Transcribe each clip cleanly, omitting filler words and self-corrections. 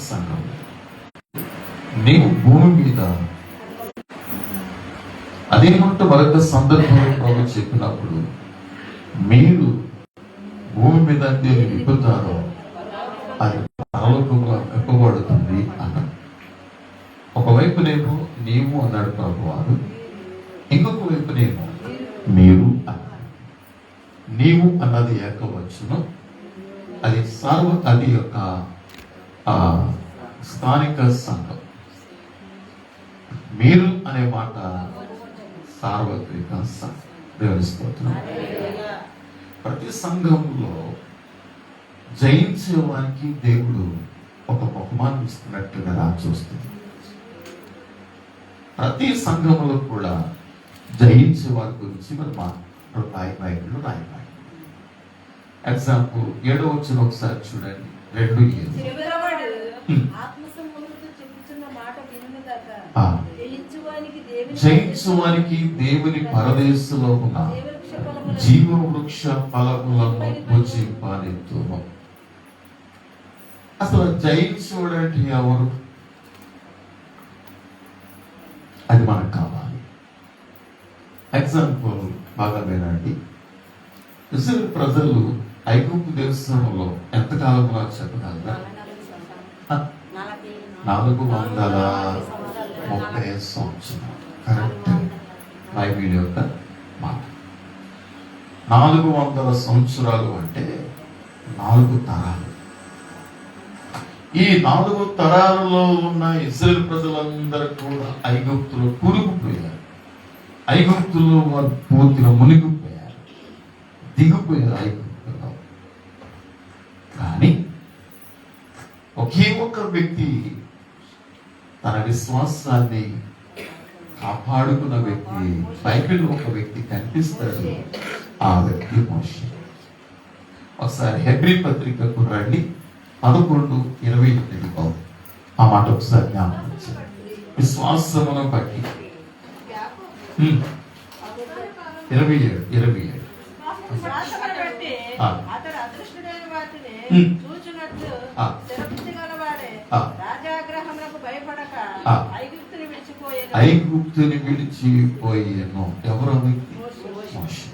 సంఘం. నీవు భూమి మీద అదేమంటూ మరొక సందర్భంలో ప్రభు చెప్పినప్పుడు, మీరు భూమి మీద దేని విప్పుతారో అది పరలోకంలో విప్పబడుతుంది అన్నాడు. ఒకవైపునేమో నీవు అన్నాడు ప్రభు వారు, ఇంకొక వైపునేమో మీరు అన్నాడు. నీవు అన్నది ఏకవచనం, అది యొక్క స్థానిక సంఘం. మీరు అనే మాట సార్వత్రిక సంఘం. దేవుని స్తోత్రం. ప్రతి సంఘంలో జయించేవానికి దేవుడు ఒక బహుమానం ఇస్తున్నట్టుగా రా చూస్తుంది. ప్రతి సంఘంలో కూడా జయించే వారి గురించి మరి నాయకులు రాయబాయి. ఎగ్జాంపుల్ 7వ వచనం ఒకసారి చూడండి. 2:7. జయించువానికి దేవుని పరదేశంలో ఉన్న జీవవృక్ష ఫలములను భుజింపనెత్తును. అసలు జయించువాడంటే ఎవరు? అది మనకు కావాలి. ఎగ్జాంపుల్ బాగా వినండి. ఇశ్రాయేలు ప్రజలు ఐగుప్తు దేశంలో ఎంతకాలం చెప్పగలరా? 430 సంవత్సరాలు. కరెక్ట్. బైబిల్ యొక్క మాట. 400 సంవత్సరాలు అంటే 4 తరాలు. ఈ 4 తరాలలో ఉన్న ఇశ్రాయేలు ప్రజలందరూ కూడా ఐగుప్తులో కూరుకుపోయారు. ఐగుప్తులో వారు పూర్తిగా మునిగిపోయారు, దిగిపోయారు ఐగుప్తులో. కానీ ఒకే ఒక్క వ్యక్తి తన విశ్వాసాన్ని కాపాడుకున్న వ్యక్తి, బైబిల్లో ఒక వ్యక్తి కనిపిస్తాడు. ఆ వ్యక్తి మోషే. ఒకసారి హెబ్రీ పత్రికకు రండి. 11:28. ఆ మాట ఒకసారి జ్ఞాపకం. విశ్వాసమును బట్టి 27. ఐగుప్తుని విడిచిపోయేను. ఎవరు? మోషే.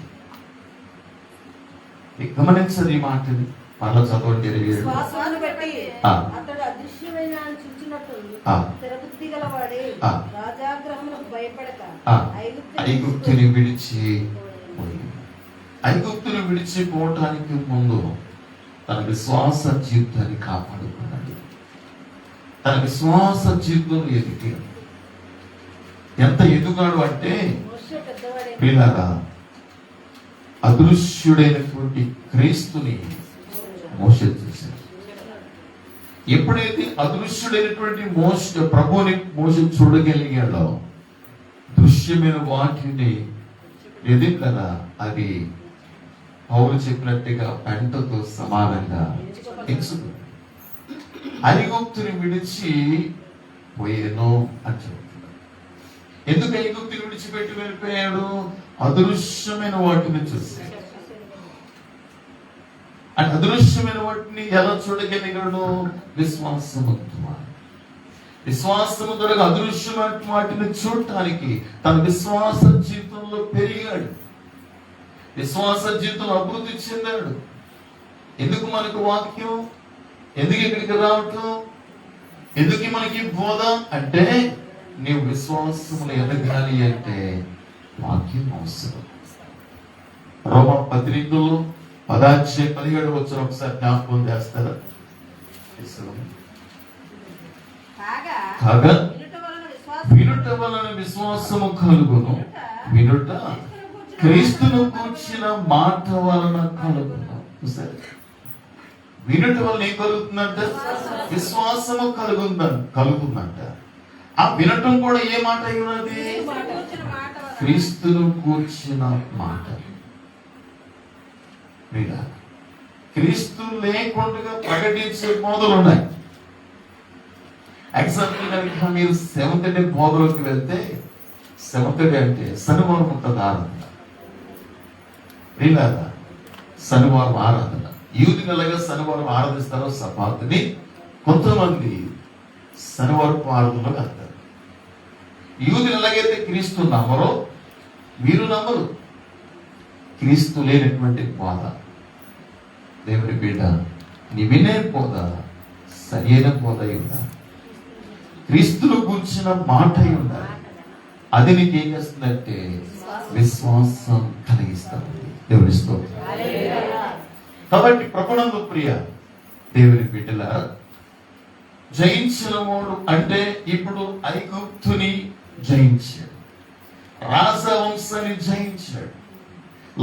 గమనించదు ఈ మాటని. మరలా చదవండి. 27. ఐగుప్తుని విడిచిపోవటానికి ముందు తన విశ్వాస జీవితాన్ని కాపాడుకున్నాడు. తన విశ్వాస జీవితంలో ఎదిగాడు. ఎంత ఎదుగాడు అంటే పిల్లగా అదృశ్యుడైనటువంటి క్రీస్తుని మోషే చేశాడు. ఎప్పుడైతే అదృశ్యుడైనటువంటి ప్రభువుని మోషే చూడగలిగాడో, దృశ్యమైన వాటిని ఎదిగరా అది పౌలు చెప్పినట్టుగా పెంటతో సమానంగా ఎంచుకుంది. ఐగుప్తుని విడిచి పోయేను అని చెప్తున్నాడు. ఎందుకు ఐగుప్తుని విడిచిపెట్టి వెళ్ళిపోయాడు? అదృశ్యమైన వాటిని చూశాడు. అంటే అదృశ్యమైన వాటిని ఎలా చూడగలిగాడు? విశ్వాసము ద్వారా అదృశ్యమైన వాటిని చూడటానికి తన విశ్వాస జీవితంలో పెరిగాడు. విశ్వాస జీవితంలో అభివృద్ధి చెందాడు. ఎందుకు మనకు వాక్యం? ఎందుకు ఇక్కడికి రావటం? ఎందుకు మనకి బోధ అంటే, నీవు విశ్వాసములు ఎదగాలి అంటే వాక్యం అవసరం. రోమా పత్రికలో 10:17 ఒకసారి జ్ఞాపకం చేస్తారా? కాగా వినుట వలన విశ్వాసము కలుగును, వినుట క్రీస్తును కూర్చిన మాట వలన కలుగును. వినుట వలన ఏం కలుగుతుందంట? విశ్వాసము కలుగుతుందంట. ఆ వినటం కూడా ఏ మాట అయి ఉన్నది? క్రీస్తును కూర్చిన మాట. క్రీస్తు లేకుండా ప్రకటించే బోధలు ఉన్నాయి. ఎగ్జాంపుల్ కనుక మీరు 7th డే బోధలోకి వెళ్తే, 7th డే అంటే శనివారం ఉంటుంది ఆరాధన. శనివారం ఆరాధన యూదులగా శనివారం ఆరాధిస్తారో సబాతుని కొంతమంది శనివారపు ఆరాధనలో వెళ్తారు. యూదులు ఎలాగైతే క్రీస్తు నమ్మరో మీరు నమ్మరు. క్రీస్తు లేనటువంటి బోధ, దేవుని బిడ్డ నీ వినే బోధ సరైన బోధ అయి ఉండాలి. క్రీస్తును కూర్చిన మాట అయి ఉండాలి. అది నీకు ఏం చేస్తుందంటే విశ్వాసం కలిగిస్తుంది. దేవుని స్తోత్రం. కాబట్టి ప్రభునందు ప్రియ దేవుని బిడ్డల, జయించిన వాడు అంటే ఇప్పుడు ఐగుప్తుని జయించాడు, రాజవంశాన్ని జయించాడు,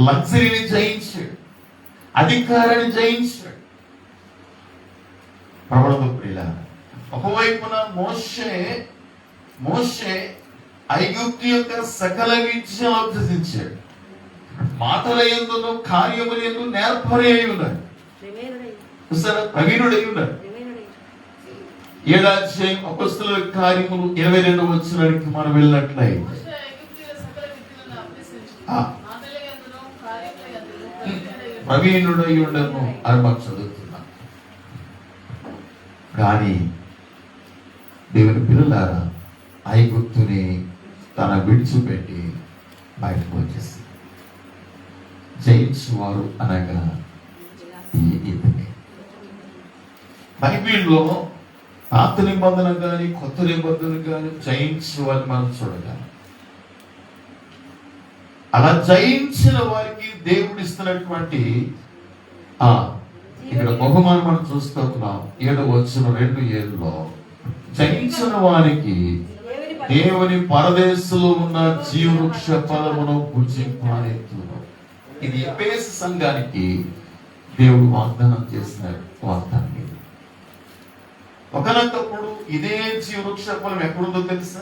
లగ్జరీని జయించాడు, అధికారాన్ని జయించాడు. ప్రభునందు ప్రియ, ఒకవైపున మోషే ఐగుప్తు యొక్క సకల విద్యను అభ్యసించాడు. మాటల యందును కార్యముల యందు నేర్పరి అయి ఉన్నాడు, ప్రవీణుడై ఉన్నాడు. 7వ అధ్యాయం అపొస్తలుల కార్యములు 22వ వచనానికి మనం వెళ్ళినట్లయితే ప్రవీణుడై ఉండను అని మనం చదువుతున్నాం. కానీ దేవుని పిల్లలారా, ఐగుప్తుని తన విడిచిపెట్టి బయటకు వచ్చేసి జయించువారు అనగా ఇతనే. బైబిల్లో పాత నిబంధన కానీ కొత్త నిబంధన కానీ జయించిన వారిని మనం చూడగలం. అలా జయించిన వారికి దేవుడు ఇస్తున్నటువంటి ఇక్కడ బహుమానం మనం చూస్తూ ఉన్నాం. 7వ వచనం 2:7 జయించిన వారికి దేవుని పరదేశంలో ఉన్న జీవవృక్ష ఫలమును భుజింపనేతును. ఇది ఎఫెసు సంఘానికి దేవుడు వాగ్దానం చేసిన వాగ్దానం. ఒకనొకప్పుడు ఇదే జీవవృక్ష ఫలం ఎక్కడుందో తెలుసా?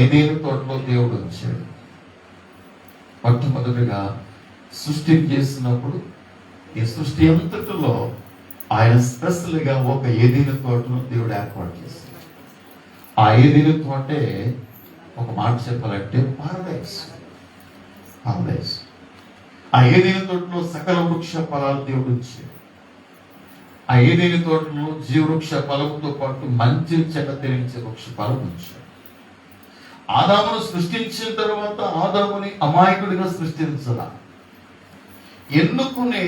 ఏదేను తోటలో దేవుడు వచ్చాడు. మొట్టమొదటిగా సృష్టి చేసినప్పుడు ఈ సృష్టి అంతటిలో ఆయన స్పెషల్ గా ఒక ఏదేను తోటను దేవుడు ఏర్పాటు చేశాడు. ఆ ఏదేను తోటే ఒక మాట చెప్పాలంటే పారడైస్. ఆ ఏదేను తోటలో సకల వృక్ష ఫలాలు దేవుడు ఉంచాడు. ఆ ఏదేను తోటలో జీవవృక్ష ఫలముతో పాటు మంచి చెడ్డ తెలించే వృక్ష ఫలం ఉంచాడు. ఆదామును సృష్టించిన తర్వాత ఆదాముని అమాయకుడిగా సృష్టించాల. ఎన్నుకునే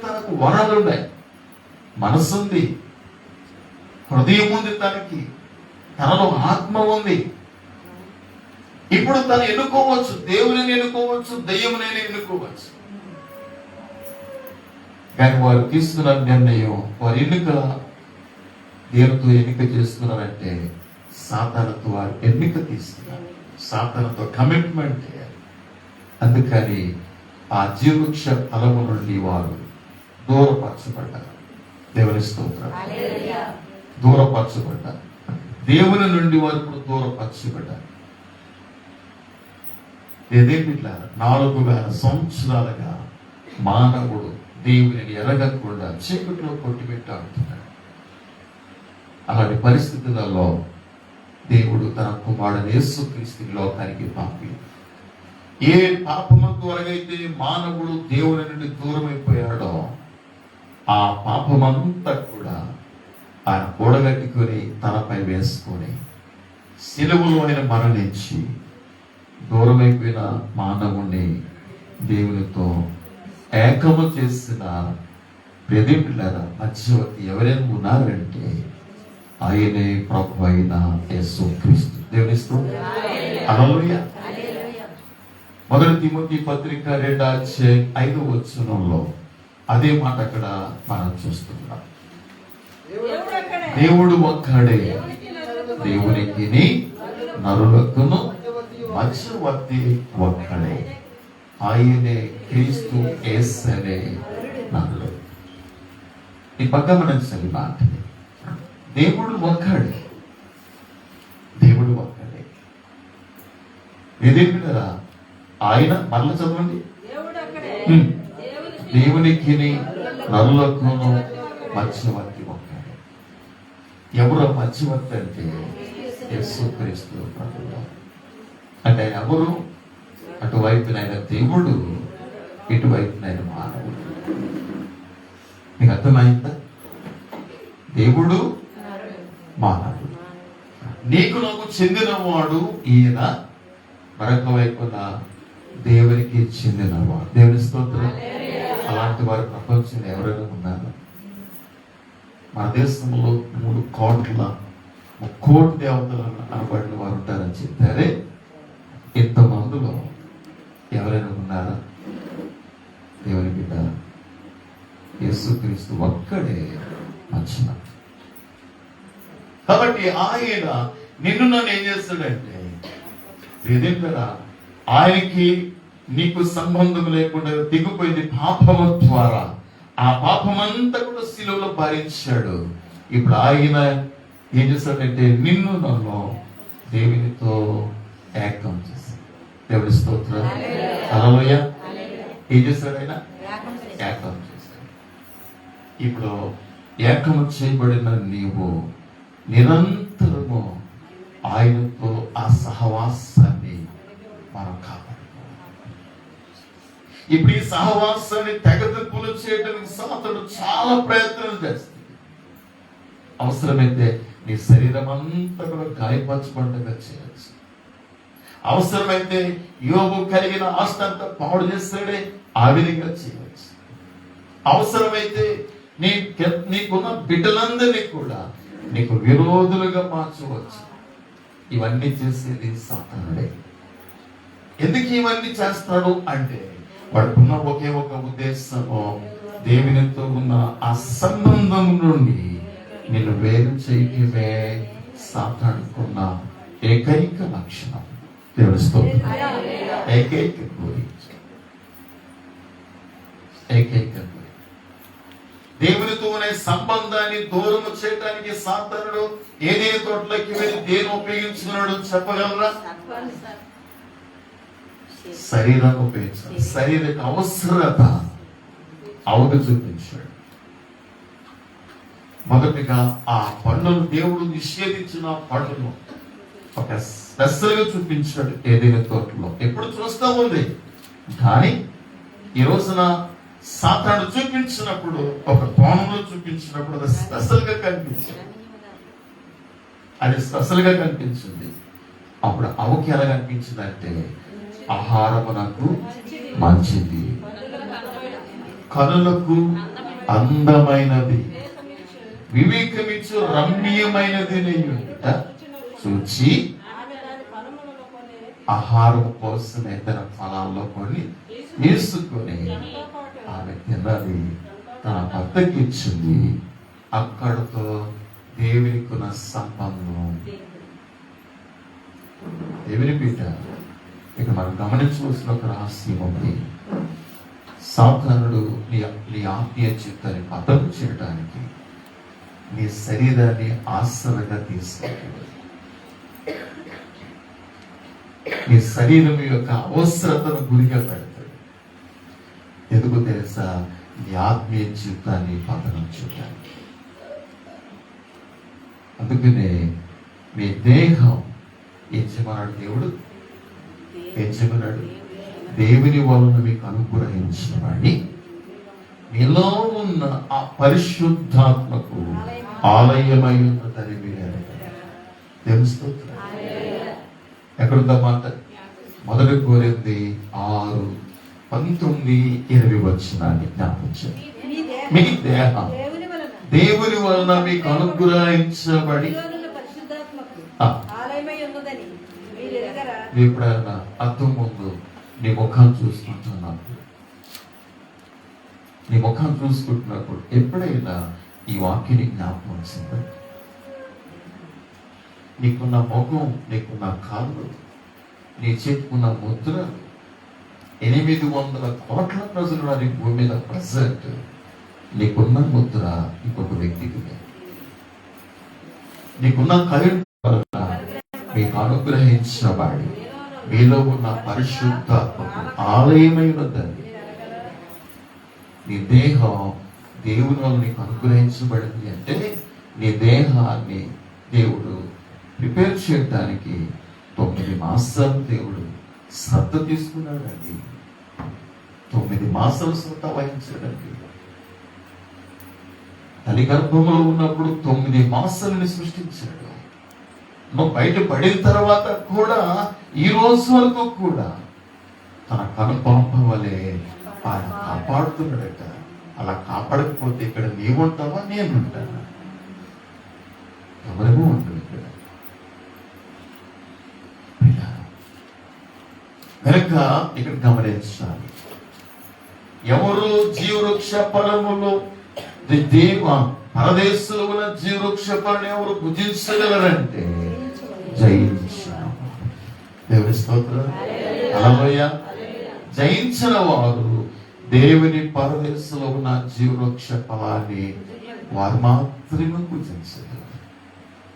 తనకు వనరులున్నాయి, మనసుంది, హృదయం ఉంది, తనలో ఆత్మ ఉంది. ఇప్పుడు తను ఎన్నుకోవచ్చు, దేవుని ఎన్నుకోవచ్చు, దయ్యమునైనా ఎన్నుకోవచ్చు. కానీ వారు తీసుకున్న నిర్ణయం, వారి ఎన్నిక దేవునితో ఎన్నిక చేస్తున్నారంటే సాతానుతో వారు ఎన్నిక తీసుకున్నారు, సాతానుతో కమిట్మెంట్ చేయాలి. అందుకని ఆ జీవవృక్ష ఫలము నుండి వారు దూరపరచబడ్డారు. దేవుని స్తోత్రం. దూరపరచబడ్డారు. దేవుని నుండి వారు ఇప్పుడు దూరపరచబడ్డారు. ఇట్లా 4000 సంవత్సరాలుగా మానవుడు దేవుని ఎరగకుండా చీకటిలో కొట్టిపెట్టాడుతున్నాడు. అలాంటి పరిస్థితులలో దేవుడు తన కుమారుడు యేసుక్రీస్తుని లోకానికి పంపి, ఏ పాపము ద్వారాగైతే మానవుడు దేవుని నుండి దూరం అయిపోయాడో ఆ పాపమంతా కూడా ఆయన కూడగట్టుకొని తనపై వేసుకొని సిలువలో ఆయన మరణించి దూరమైపోయిన మానవుణ్ణి దేవునితో ఏకము చేసిన ప్రదీపులారా, మధ్యవర్తి ఎవరైనా ఉన్నారంటే ఆయనే ప్రభు అయిన యేసుక్రీస్తు. దేవుని స్తోత్రం. హల్లెలూయా. 1 తిమోతి పత్రిక 2వ అధ్యాయం 5వ వచనంలో అదే మాట అక్కడ మనం చూస్తున్నాం. దేవుడు ఒక్కడే, దేవునికి నరులకును మధ్యవర్తి ఒక్కడే, ఆయనే క్రీస్తు యేసనే నరులు. ఈ పక్క మనం చదివిన మాట, దేవుడు ఒక్కడే, దేవుడు ఒక్కడే. ఏదేమిటరా ఆయన మరల చదవండి, దేవునికి నరులకును మధ్యవర్తి ఒక్కడే. ఎవరు మధ్యవర్తి అంటే యేసుక్రీస్తు ప్రభువు. అంటే ఎవరు? అటువైపునైన దేవుడు, ఇటువైపునైన మానవుడు. నీకు అర్థమైందా? దేవుడు మానవుడు, నీకు నాకు చెందినవాడు ఈయన, మరొక వైపున దేవునికి చెందినవాడు. దేవుని స్తోత్రం. అలాంటి వారు ప్రపంచంలో ఎవరైనా ఉన్నారు? మన దేశంలో 3 కోట్ల దేవతలను అనబడిన వారు ఉంటారని చెప్పారే, ఇంతమందిలో ఎవరైనా ఉన్నారా? దేవుని బిడ్డ యేసుక్రీస్తు ఒక్కడే మంచిన. కాబట్టి ఆయన నిన్ను నన్ను ఏం చేస్తాడంటే, కదా ఆయనకి నీకు సంబంధం లేకుండా దిగిపోయింది పాపము ద్వారా. ఆ పాపమంతా కూడా శిలువలో భరించాడు. ఇప్పుడు ఆయన ఏం చేస్తాడంటే నిన్ను నన్ను దేవునితో ఏకం చేస్తాడు. దేవుడి స్తోత్రం. హల్లెలూయా. ఏం చేస్తాడు ఆయన? ఏకం చేస్తాడు. ఇప్పుడు ఏకం చేయబడిన నీవు నిరంతరము ఆయనతో ఆ సహవాసాన్ని మనం కాపాడుకోవాలి. ఇప్పుడు ఈ సహవాసాన్ని తెగతింపులు చేయడానికి సాతానుడు చాలా ప్రయత్నం చేస్తుంది. అవసరమైతే నీ శరీరం అంతా కూడా గాయపరచబడగా చేయవచ్చు. అవసరమైతే యోబు కలిగిన ఆస్తి అంతా పాడు చేస్తాడే ఆ విధంగా చేయవచ్చు. అవసరమైతే నీకున్న బిడ్డలందరినీ కూడా నీకు విరోధులుగా మార్చవచ్చు. ఇవన్నీ చేసేది సాతానుడే. ఎందుకు ఇవన్నీ చేస్తాడు అంటే వాడుకున్న ఒకే ఒక ఉద్దేశము, దేవునితో ఉన్న ఆ సంబంధం నుండి నిన్ను వేరు చేయటమే సాతానుకున్న ఏకైక లక్షణం. దేవుని స్తోత్రం. ఏకైక కోరిక. దేవునితో అనే సంబంధాన్ని దూరం చేయడానికి సాతానుడు ఏదేని తోటలోకి వెళ్ళి దేని ఉపయోగించుకున్నాడు చెప్పగలరా? శరీరాన్ని ఉపయోగించాడు. శరీరక అవసరత అవును చూపించాడు. మొదటిగా ఆ పనులను దేవుడు నిషేధించిన పనులను ఒక స్పెషల్ గా చూపించాడు ఏదైనా తోటలో. ఎప్పుడు చూస్తా ఉంది, కానీ ఈ రోజున సాతానుడు చూపించినప్పుడు, ఒక కోణంలో చూపించినప్పుడు అది స్పెషల్ గా కనిపించింది. అప్పుడు అవకి ఎలా కనిపించింది అంటే, ఆహారమునకు మంచిది, కనులకు అందమైనది, వివేకమిచ్చు రమ్యమైనది చూచి ఆహారం కోసమే తన ఫలాల్లో కొని తీసుకొని ఆమె తిన్నది, తన భర్తకి ఇచ్చింది. అక్కడతో దేవునికున్న సంబంధం. దేవుని బిడ్డ, ఇక మనం గమనించవలసిన ఒక రహస్యం ఉంది. సాతానుడు నీ ఆత్మీయ చిత్తాన్ని పతనం చేయడానికి నీ శరీరాన్ని ఆశ్రయంగా తీసుకుంటాడు. నీ శరీరం యొక్క అవసరతను గురిగా పెడతాడు. ఎందుకు తెలుసా? నీ ఆత్మీయ జీవితాన్ని పతనం చేయడానికి. అందుకనే మీ దేహం ఏం చేయమన్నాడు దేవుడు? ఏం చేయమన్నాడు? దేవుని వలన మీకు అనుగ్రహించిన వాడిని మీలో ఉన్న ఆ పరిశుద్ధాత్మకు ఆలయమై ఉన్నదని మీరు తెలుస్తుంది. ఎక్కడుందా మాట? మొదటి కోరింది 6:19-20 వచనాన్ని జ్ఞాపించండి. మీ దేహం దేవుని వలన మీకు అనుగ్రహించబడి ఎప్పుడైనా అర్థం ముందు నీ ముఖాన్ని చూసుకుంటున్నప్పుడు, ఎప్పుడైనా ఈ వాక్యాన్ని జ్ఞాపకం వచ్చిందా? నీకున్న ముఖం, నీకున్న కాళ్ళు, నీ చేతుకున్న ముద్రలు, 800 కోట్ల ప్రజలు నీ భూమి మీద ప్రజెంట్. నీకున్న ముద్ర ఇంకొక వ్యక్తికి లేదు. నీకున్న కరెంట్ వలన మీకు అనుగ్రహించబడి మీలో ఉన్న పరిశుద్ధాత్మకు ఆలయమైనదని. నీ దేహం దేవుని వల్ల నీకు అనుగ్రహించబడింది అంటే నీ దేహాన్ని దేవుడు ప్రిపేర్ చేయడానికి 9 మాసాలు దేవుడు శ్రద్ధ తీసుకున్నాడండి. 9 మాసాలు శ్రద్ధ వహించాడండి. తల్లి గర్భంలో ఉన్నప్పుడు 9 మాసాలని సృష్టించాడు. నువ్వు బయట పడిన తర్వాత కూడా ఈ రోజు వరకు కూడా తన కనుపంప వలె ఆయన కాపాడుతున్నాడట. అలా కాపాడకపోతే ఇక్కడ నీవుంటావా, నేనుంటానా? ఎవరేమో ఉంటుంది ఇక్కడ. కనుక ఇక్కడ గమనించాలి, ఎవరు జీవవృక్ష ఫలములు దేవ పరదేశంలో ఉన్న జీవవృక్ష ఫలం ఎవరు భుజించగలరంటే జయించిన దేవుని స్తోత్రం. హల్లెలూయా. జయించిన వారు దేవుని పరదేశంలో ఉన్న జీవవృక్ష ఫలాన్ని వారు మాత్రమే భుజించగలరు.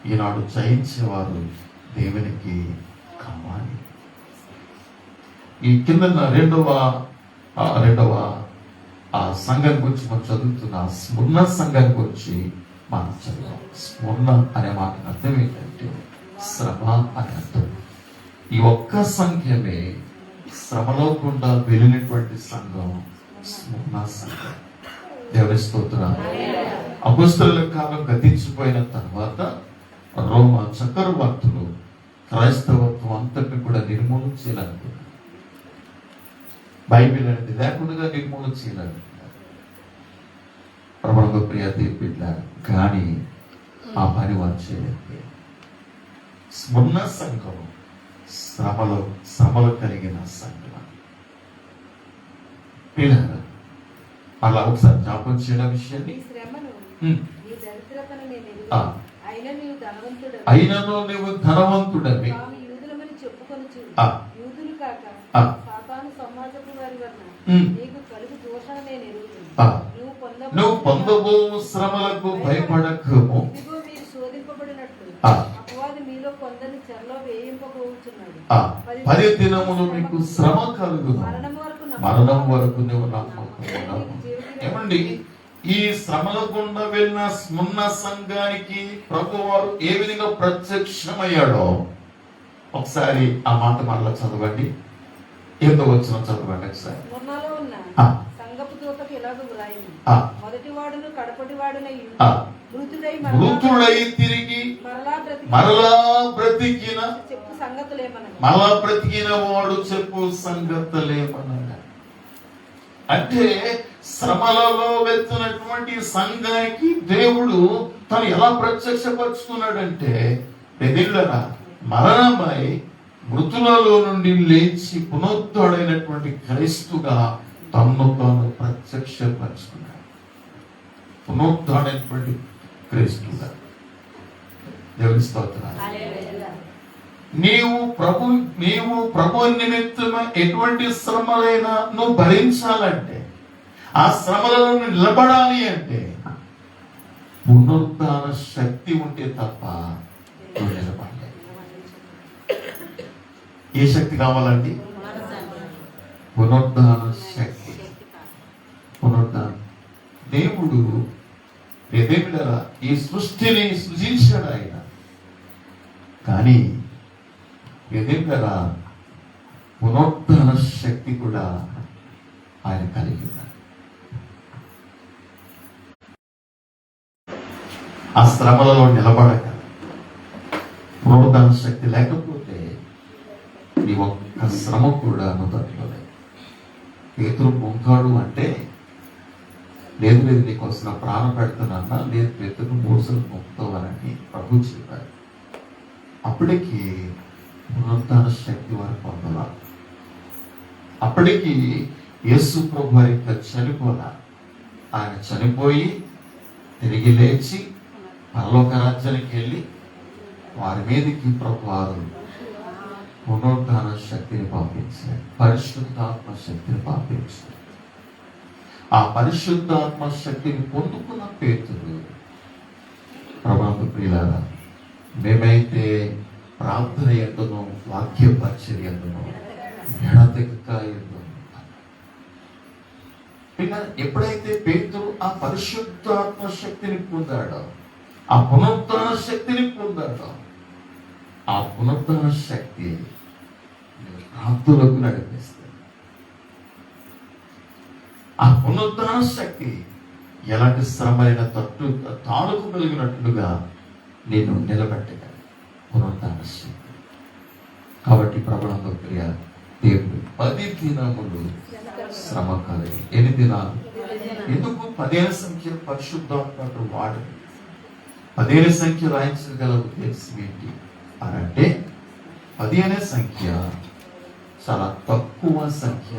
ఈనాడు జయించేవారు దేవునికి కావాలి. ఈ కింద రెండవ సంఘం గురించి మనం చదువుతున్న స్మరణ సంఘం గురించి మనం చదువుతాం. స్మరణ అనే మాట అర్థం ఏంటంటే శ్రమ అని అర్థం. ఈ ఒక్క సంఖ్యమే శ్రమలో గుండా వెళ్ళినటువంటి సంఘం స్మరణ సంఘం. దేవుని స్తోత్రం. అపొస్తలుల కాలం గతించిపోయిన తర్వాత రోమ చక్రవర్తులు క్రైస్తవత్వం అంతటిని కూడా నిర్మూలన చేయాలనుకున్నారు. బైబిల్ అనేది లేకుండా నిర్మూలన చేయాలనుకున్నారు. ప్రభువుకు ప్రియ తీర్పిడ్డారు, కానీ ఆ పని వారు చేయలేదు. స్మరణ సంఘం శ్రమలు కలిగిన సంఘం. పిల్లలు అలా ఒకసారి జ్ఞాపకం చేయడం విషయాన్ని, అయినను నువ్వు ధనవంతుడవి నువ్వు పొందబో శ్రమలకు భయపడకము. పది దినములు మీకు శ్రమ కలుగును, మరణం వరకు నువ్వు నమ్మకం. ఏమండి, ఈ శ్రమల గుండా వెళ్ళిన స్మరణ సంఘానికి ప్రభువారు ఏ విధంగా ప్రత్యక్షమయ్యాడో ఒకసారి ఆ మాట మరలా చదవండి. ఏదో వచ్చిన చదవండి ఒకసారి. మృతుడై తిరిగి మరలా బ్రతికిన వాడు చెప్పు సంగతులేమనగా. అంటే శ్రమలలో వెళ్తున్నటువంటి సంఘానికి దేవుడు తను ఎలా ప్రత్యక్షపరుచుకున్నాడంటే, ఎదిళ్ళరా మరణమై మృతులలో నుండి లేచి పునరుద్ధుడైనటువంటి క్రైస్తుగా తన్ను తాను ప్రత్యక్షపరుచుకున్నాడు. పునరుద్ధుడైనటువంటి క్రైస్తుగా. దేవుని స్తోత్రం. నీవు ప్రభు నిమిత్తం ఎటువంటి శ్రమలైనా నువ్వు భరించాలంటే, ఆ శ్రమలలో నిలబడాలి అంటే పునరుద్ధాన శక్తి ఉంటే తప్ప నువ్వు నిలబడలేదు. ఏ శక్తి కావాలండి? పునరుద్ధాన శక్తి. పునరుద్ధానం. దేవుడు ఏదేమిటరా ఈ సృష్టిని సృజించాడు ఆయన, కానీ ఏదేమిటరా పునరుద్ధాన శక్తి కూడా ఆయన కలిగి ఉన్నాడు. ఆ శ్రమలలో నిలబడక పునరుద్ధాన శక్తి లేకపోతే నీ ఒక్క శ్రమ కూడా మొదట్లోనే. పేతురు పొంకాడు అంటే, లేదు నీకు వస్తున్న ప్రాణం పెడుతున్నా, లేదు పేతురు మోసలు మొక్కుతావని ప్రభు చెప్పారు. అప్పటికి పునరుద్ధాన శక్తి వారు పొందాల. అప్పటికి యేసు ప్రభు వారికి చనిపోలా. ఆయన చనిపోయి తిరిగి లేచి పరలోక రాజ్యానికి వెళ్ళి వారి మీదకి ప్రభు వారు పునరుద్ధాన శక్తిని పంపించారు, పరిశుద్ధాత్మ శక్తిని పంపించారు. ఆ పరిశుద్ధాత్మ శక్తిని పొందుకున్న పేతురు, ప్రభువు ప్రియులారా, మేమైతే ప్రార్థన ఎందును వాక్య పరిచర్య ఎందును ఎడతెగక ఎందును. ఎప్పుడైతే పేతురు ఆ పరిశుద్ధాత్మ శక్తిని పొందాడో, ఆ పునరుద్ధాన శక్తిని పొందాడో, ఆ పునరుద్ధాన శక్తి ప్రార్థనలకు నడిపిస్తుంది. ఆ పునరుద్ధాన శక్తి ఎలాంటి శ్రమైన తాళుకు కలిగినట్లుగా నేను నిలబెట్టగా పునరుద్ధాన శక్తి. కాబట్టి ప్రభునందు ప్రియ దేవుడు 10 దినములు శ్రమ కలిగి. ఎన్ని దినాలు? ఎందుకు 15 సంఖ్య పరిశుద్ధాత్మ వాడు 15 సంఖ్య రాయించగల ఉద్దేశం ఏంటి అని అంటే 10 అనే సంఖ్య చాలా తక్కువ సంఖ్య,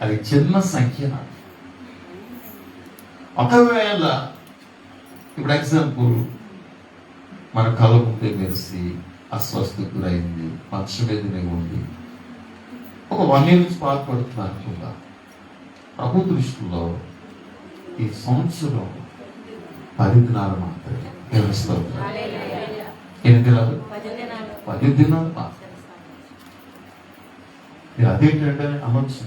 అది చిన్న సంఖ్య. ఒకవేళ ఇప్పుడు ఎగ్జాంపుల్ మన కళ్ళ ముందే మెరిసి అస్వస్థకు గురైంది, మంచం మీదనే ఉంది, ఒక 1 year నుంచి బాధపడుతున్నారు అనుకుందా. ప్రభు దృష్టిలో ఈ సంవత్సరం 10 దినాలు మాత్రమే. ఎన్ని దినాలు? 10 దినాలు మాత్రమే. అదేంటంటే అనొచ్చు,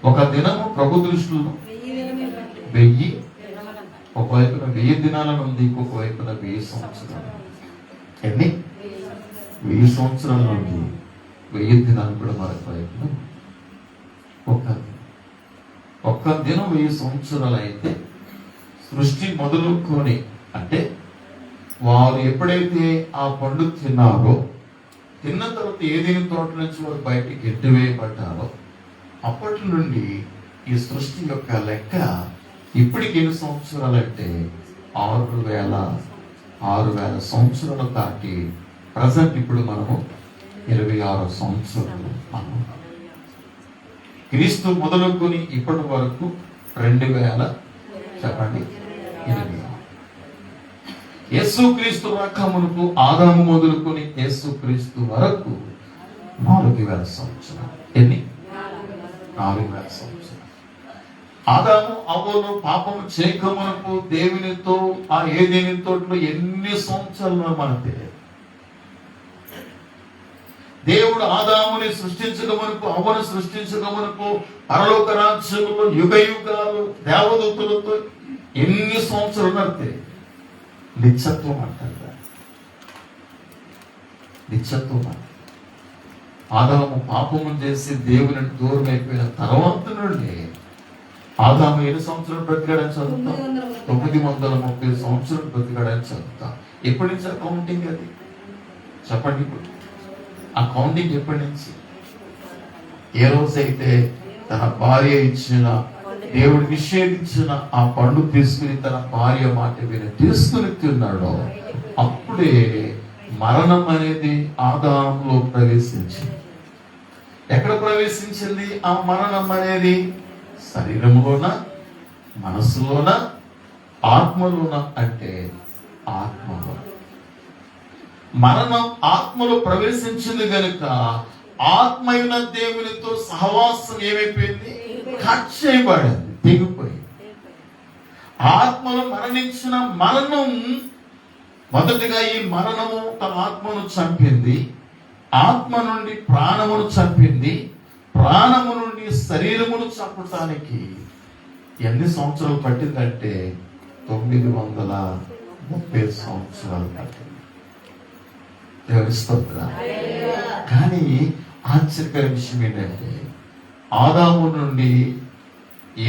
ఒక దినము ప్రభు దృష్టిలో 1000, ఒకవైపున 1000 దినాలను ఉంది, ఇంకొక వైపున 1000 సంవత్సరాలు. ఎన్ని? 1000 సంవత్సరాల నుండి 1000 దినాలు కూడా మరొక వైపున. ఒక్క దినం 1000 సంవత్సరాలు అయితే సృష్టి మొదలుకొని, అంటే వారు ఎప్పుడైతే ఆ పండు తిన్నారో, తిన్న తర్వాత ఏదైనా తోట నుంచి వారు బయటికి ఎట్టివేయబడ్డారో అప్పటి నుండి ఈ సృష్టి యొక్క లెక్క ఇప్పటికి ఎన్ని సంవత్సరాలు అంటే 6,000 సంవత్సరాలు దాటి ప్రజెంట్ ఇప్పుడు మనము 26 సంవత్సరాలు. మనం క్రీస్తు మొదలుకొని ఇప్పటి వరకు 2000 చెప్పండి 8. యేసుక్రీస్తు రకమునకు ఆదాము మొదలుకొని యేసుక్రీస్తు వరకు 4000 సంవత్సరాలు. ఎన్ని? 4000 సంవత్సరాలు. ఆదాము అవ్వలు పాపము చేయకమునకు దేవునితో ఆ ఏదేని తోటలో ఎన్ని సంవత్సరాలు మనకు తెలియదు. దేవుడు ఆదాముని సృష్టించకమునకు, అవ్వను సృష్టించకమునకు పరలోక రాజ్యములో యుగ యుగాలు దేవదూతులతో ఎన్ని సంవత్సరాలు మనకు తెలియదు. నిత్యత్వం అంటారు. నిత్యత్వం అంటారు. ఆదాము పాపము చేసి దేవుని దూరం అయిపోయిన తర్వాత నుండి ఆదాము 7 సంవత్సరాలు బ్రతికాడని చదువుతాం, 930 సంవత్సరాలు బ్రతికాడని చదువుతాం. ఎప్పటి నుంచి ఆ కౌంటింగ్? అది చెప్పండి. ఇప్పుడు ఆ కౌంటింగ్ ఎప్పటి నుంచి? ఏ రోజైతే తన భార్య ఇచ్చిన, దేవుడు నిషేధించిన ఆ పండు తీసుకుని తన భార్య మాట విని తీసుకుని తిన్నాడో అప్పుడే మరణం అనేది ఆదాములో ప్రవేశించింది. ఎక్కడ ప్రవేశించింది ఆ మరణం అనేది? శరీరంలోన, మనసులోన, ఆత్మలోన. అంటే ఆత్మలో మరణం ఆత్మలో ప్రవేశించింది కనుక ఆత్మైన దేవునితో సహవాసం ఏమైపోయింది? కట్ చేయబడింది, తెగిపోయింది. ఆత్మలో మరణించిన మరణం మొదటిగా ఈ మరణము తన ఆత్మను చంపింది, ఆత్మ నుండి ప్రాణమును చంపింది, ప్రాణము నుండి శరీరమును చంపటానికి ఎన్ని సంవత్సరాలు పట్టిందంటే 930 సంవత్సరాలు పట్టింది. కానీ ఆశ్చర్యకర విషయం ఏంటంటే ఆదాము నుండి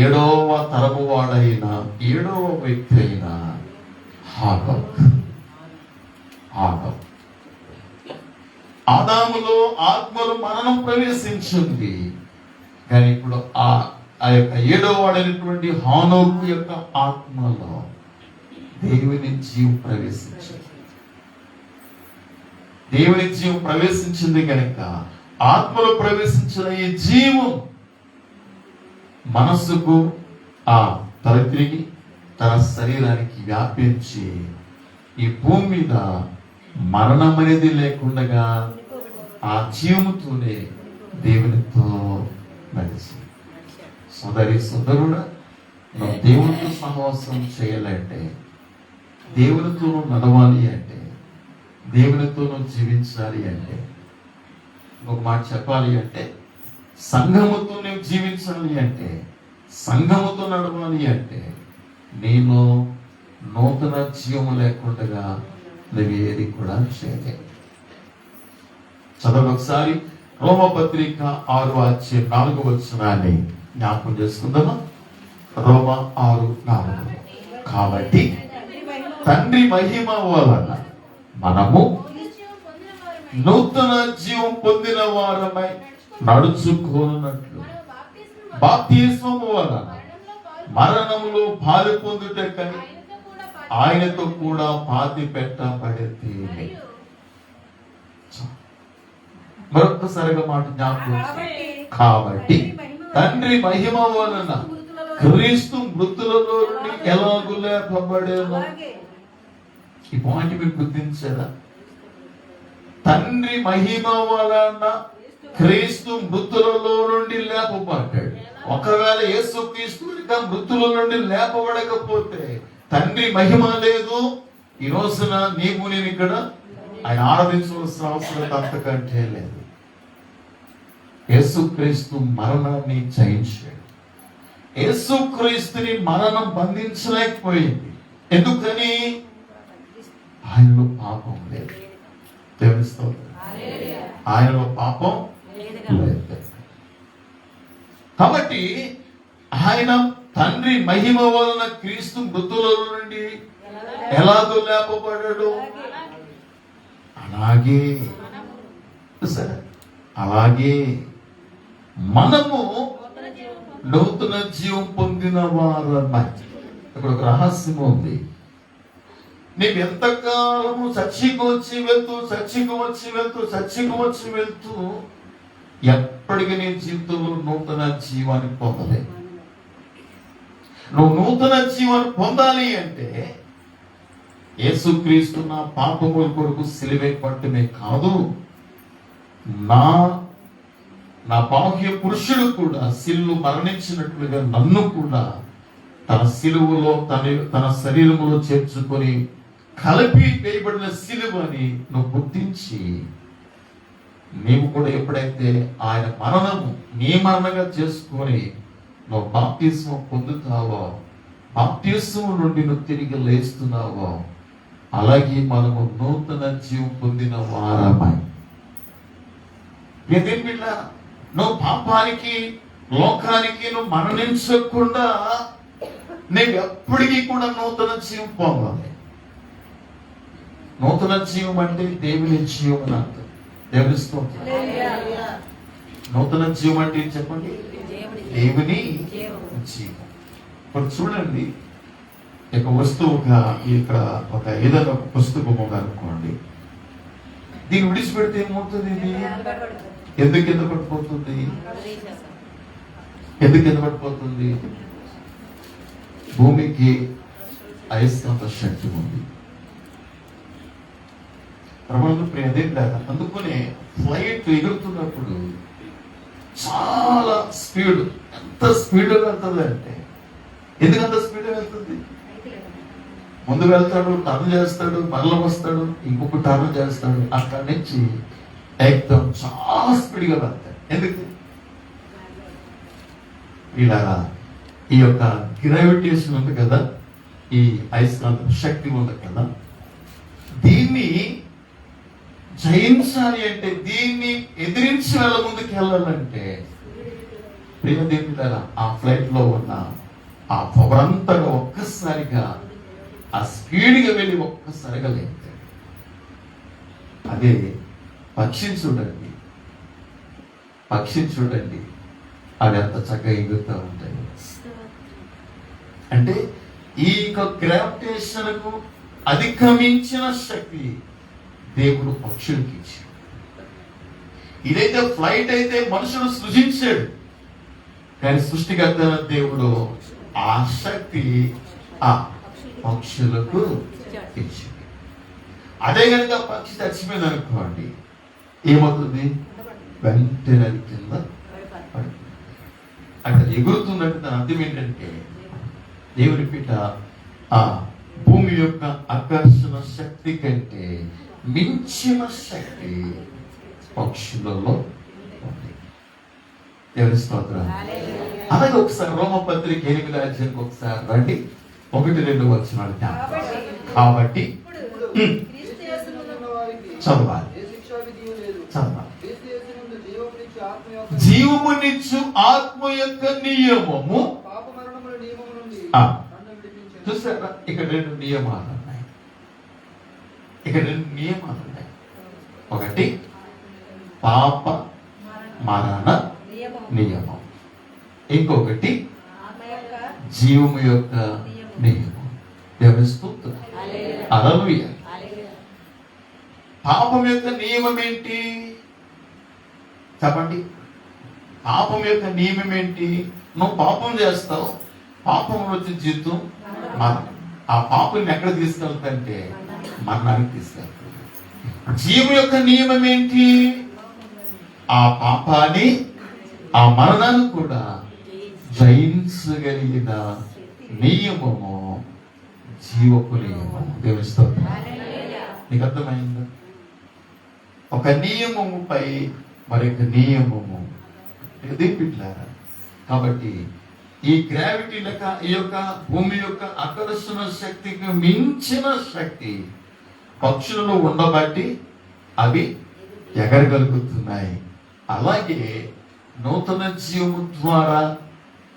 7వ తరము వాడైన 7వ వ్యక్తి అయిన హానోక్, ఆదాములో ఆత్మలో మరణం ప్రవేశించింది. కానీ ఇప్పుడు ఆ యొక్క 7వ వాడైనటువంటి హానోకు యొక్క ఆత్మలో దేవుని జీవం ప్రవేశించింది. దేవుని జీవం ప్రవేశించింది కనుక ఆత్మలో ప్రవేశించిన ఈ జీవం మనస్సుకు ఆ తల తిరిగి తన శరీరానికి వ్యాపించి ఈ భూమి మీద మరణం అనేది లేకుండా ఆ జీవముతోనే దేవునితో నడిచి. సోదరుడా, నువ్వు దేవునితో సహవాసం చేయాలంటే, దేవునితో నడవాలి అంటే, దేవునితో జీవించాలి అంటే, ఒక మాట చెప్పాలి అంటే, సంఘముతో నువ్వు జీవించాలి అంటే, సంఘముతో నడవాలి అంటే, నేను నూతన జీవము లేకుండా నువ్వు ఏది కూడా చేయలేవు. చదవండి ఒకసారి రోమపత్రిక 6వ అధ్యాయం 4వ వచనాన్ని జ్ఞాపకం చేసుకుందామా? రోమా 6:4. కాబట్టి తండ్రి మహిమ వలన మనము నూతన జీవం పొందిన వారమై నడుచుకోనున్నట్లు బాప్తిస్మము వలన మరణములో పాలు పొందుటకై ఆయనతో కూడా పాతి పెట్టబడితే. మరొక్కసారిగా మాట జ్ఞాపకం. కాబట్టి తండ్రి మహిమ వలన క్రీస్తు మృతులలో నుండి ఎలాగూ లేపబడేను. ఈ పాయింట్ మీరు గుర్తించారా? తండ్రి మహిమ వలన క్రీస్తు మృతులలో నుండి లేపబడ్డాడు. ఒకవేళ యేసు క్రీస్తు మృతుల నుండి లేపబడకపోతే తండ్రి మహిమ లేదు. ఈ రోజున నీవు నేను ఇక్కడ ఆయన ఆరాధించవలసిన అవసరం అంతకంటే లేదు. యేసుక్రీస్తు మరణాన్ని జయించాడు. యేసుక్రీస్తుని మరణం బంధించలేకపోయింది. ఎందుకని? ఆయనలో పాపం లేదు. దేవుని స్తోత్రం. ఆయనలో పాపం లేదు. కాబట్టి ఆయన తండ్రి మహిమ వలన క్రీస్తు మృతుల నుండి ఎలాగో లేపబడ్డాడు. అలాగే మనము నూతన జీవం పొందిన వారమై. ఇక్కడ ఒక రహస్యం ఉంది. నీవు ఎంతకాలము చర్చికి వచ్చి వెళ్తూ ఎప్పటికీ నీ జీవితంలో నూతన జీవాన్ని పొందలేదు. నువ్వు నూతన జీవాన్ని పొందాలి అంటే యేసుక్రీస్తు నా పాపముల కొరకు సిలువ పట్టమే కాదు, నా బాహ్య పురుషుడు కూడా సిలువ మరణించినట్లుగా నన్ను కూడా తన సిలువలో తన శరీరంలో చేర్చుకొని కలిపి వేయబడిన సిలువని నువ్వు గుర్తించి నీవు కూడా ఎప్పుడైతే ఆయన మరణము నీ మరణంగా చేసుకొని నువ్వు బాప్తిస్మం పొందుతావో, బాప్తిస్మం నుండి నువ్వు తిరిగి లేస్తున్నావో, అలాగే మనము నూతన జీవం పొందిన వారమై. నువ్వు పాపానికి లోకానికి నువ్వు మరణించకుండా నువ్వు ఎప్పటికీ కూడా నూతన జీవం పొందాలి. నూతన జీవం అంటే దేవుని జీవం అని అర్థం. దేవుని స్తోత్రం. నూతన జీవం అంటే ఏం చెప్పండి? దేవుని జీవం. ఇప్పుడు చూడండి, ఇక వస్తువుగా ఇక్కడ ఒక ఏదైనా ఒక పుస్తకము అనుకోండి, దీన్ని విడిచిపెడితే ఏమవుతుంది? ఇది ఎందుకు పడిపోతుంది? భూమికి అయస్కాంత శక్తి ఉంది. అందుకనే ఫ్లైట్ ఎగురుతున్నప్పుడు చాలా స్పీడ్, ఎంత స్పీడ్గా వెళ్తుంది అంటే, ఎందుకంత స్పీడ్గా వెళ్తుంది? ముందు వెళ్తాడు, టర్న్ చేస్తాడు, మరల వస్తాడు, ఇంకొక టర్న్ చేస్తాడు, అక్కడి నుంచి ఏకదం చాలా స్పీడ్గా వెళ్తాడు. ఎందుకు? ఇలా ఈ యొక్క గ్రావిటేషన్ ఉంది కదా, ఈ అయస్కాంత శక్తి ఉంది కదా, దీన్ని జయించాలి అంటే, దీన్ని ఎదిరించి ముందుకు వెళ్ళాలంటే ఆ ఫ్లైట్ లో ఉన్న ఆ పొగరంతగా ఒక్కసారిగా ఆ స్పీడ్గా వెళ్ళి ఒక్కసారిగా లేపుతాడు. అదే పక్షిని చూడండి, అది అంత చక్కగా ఎగురుతూ ఉంటాయి. అంటే ఈ గ్రావిటేషన్ కు అధిగమించిన శక్తి దేవుడు పక్షులకి ఇచ్చాడు. ఇదైతే ఫ్లైట్ అయితే మనుషులు సృజించాడు, కానీ సృష్టికర్త దేవుడు ఆ శక్తి ఆ పక్షులకు ఇచ్చాడు. అదే కనుక పక్షి చచ్చిపోయింది అనుకోండి, ఏమవుతుంది? వెంటనే కింద అక్కడ ఎగురుతున్నట్టు దాని అర్థం ఏంటంటే, దేవుని పీట ఆ భూమి యొక్క ఆకర్షణ శక్తి కంటే మించిన శక్తి పక్షులలో ఉంది. దేవుని స్తోత్రం. అలాగే ఒకసారి రోమపత్రిక 8 ఒకసారి రండి, 1-2 వచనాలు. కాబట్టి చదవాలి. జీవము జీవమునిచ్చు ఆత్మ యొక్క నియమము. చూసారా, ఇక్కడ 2 నియమాలు ఉన్నాయి. ఇక్కడ 2 నియమాలు ఉన్నాయి. ఒకటి పాప మరణ నియమం, ఇంకొకటి జీవము యొక్క నియమం. దేవుని స్తోత్రం. హల్లెలూయా. పాపం యొక్క నియమం ఏంటి చెప్పండి? పాపం యొక్క నియమం ఏంటి? నువ్వు పాపం చేస్తావు, పాపం వచ్చి జీవితం మరణం. ఆ పాపం ఎక్కడ తీసుకెళ్తాంటే మరణానికి తీసుకెళ్తాడు. జీవం యొక్క నియమం ఏంటి? ఆ పాపాన్ని, ఆ మరణాన్ని కూడా జయించగలిగిన నియమము జీవపు నియమము. దేవుని స్తోత్రం. నీకు అర్థమైందా? ఒక నియమముపై మరొక నియమము ఎదిపిట్లారా. కాబట్టి ఈ గ్రావిటీ లెక్క, ఈ యొక్క భూమి యొక్క ఆకర్షణ శక్తికి మించిన శక్తి పక్షులలో ఉండబట్టి అవి ఎగరగలుగుతున్నాయి. అలాగే నూతన జీవము ద్వారా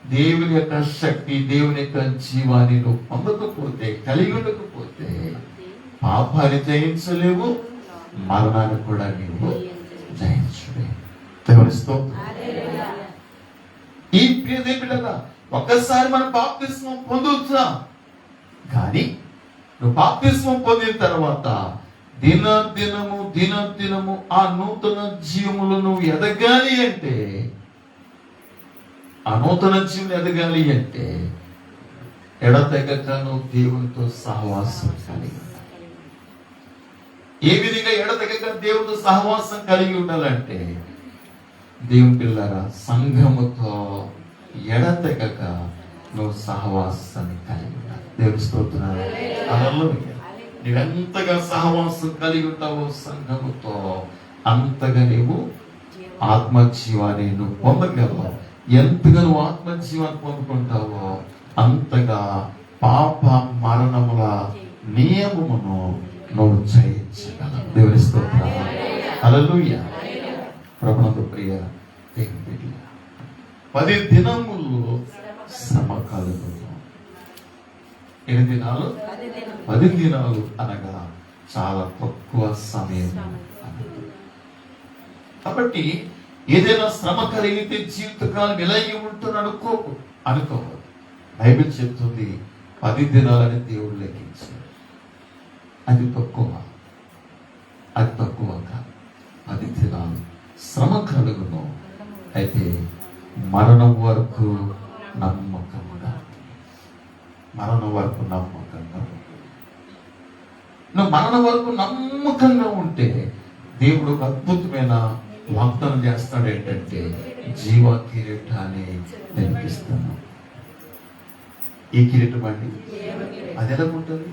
దేవుని యొక్క శక్తి, దేవుని యొక్క జీవాన్ని నువ్వు పొందకపోతే, కలిగి ఉండకపోతే పాపాన్ని జయించలేవు, మరణాన్ని కూడా నీవు జయించలేవు. దేవుని స్తోత్రం. ఈ ప్రియ దేవుడా, ఒక్కసారి మనం బాప్తిస్మం పొందుతాం, కానీ నువ్వు బాప్తిస్మం పొందిన తర్వాత దినదినము ఆ నూతన జీవములు నువ్వు ఎదగాలి అంటే, ఆ నూతన జీవులు ఎదగాలి అంటే ఎడతెగక నువ్వు దేవునితో సహవాసం కలిగి ఉండాలి. ఏ విధంగా ఎడతెగక దేవునితో సహవాసం కలిగి ఉండాలంటే, దేవుని పిల్లరా, సంఘముతో ఎడతెగక నువ్వు సహవాసాన్ని కలిగి ఉండాలి. దేవుని స్తోత్రాలు. హల్లెలూయా. నీవెంతగా సహవాసం కలిగి ఉంటావో సంఘముతో, అంతగా నీవు ఆత్మజీవాన్ని నువ్వు పొందగలవు. ఎంతగా నువ్వు ఆత్మజీవాన్ని పొందుకుంటావో అంతగా పాప మరణముల నియమమును నువ్వు జయించగలవు. దేవుని స్తోత్రాలు. హల్లెలూయా. ప్రభునందు ప్రియ దేవుని బిడ్డ, 10 దినములు శ్రమ కలుగును. ఎన్ని దినాలు? 10 దినాలు అనగా చాలా తక్కువ సమయం. కాబట్టి ఏదైనా శ్రమ కలిగితే జీవితకాలం ఇలాగే ఉంటుంది అనుకోవద్దు. బైబిల్ చెప్తుంది 10 దినాలని దేవుడు లెక్కించాడు. అది తక్కువ కాదు. 10 దినాలు శ్రమ కలుగును. అయితే మరణం వరకు నమ్మకంగా, నువ్వు మరణం వరకు నమ్మకంగా ఉంటే దేవుడు ఒక అద్భుతమైన వాగ్దానం చేస్తాడు. ఏంటంటే జీవ కిరీటాన్ని నేర్పిస్తాను. ఈ కిరీటం అండి, అది ఎలాగుంటుంది?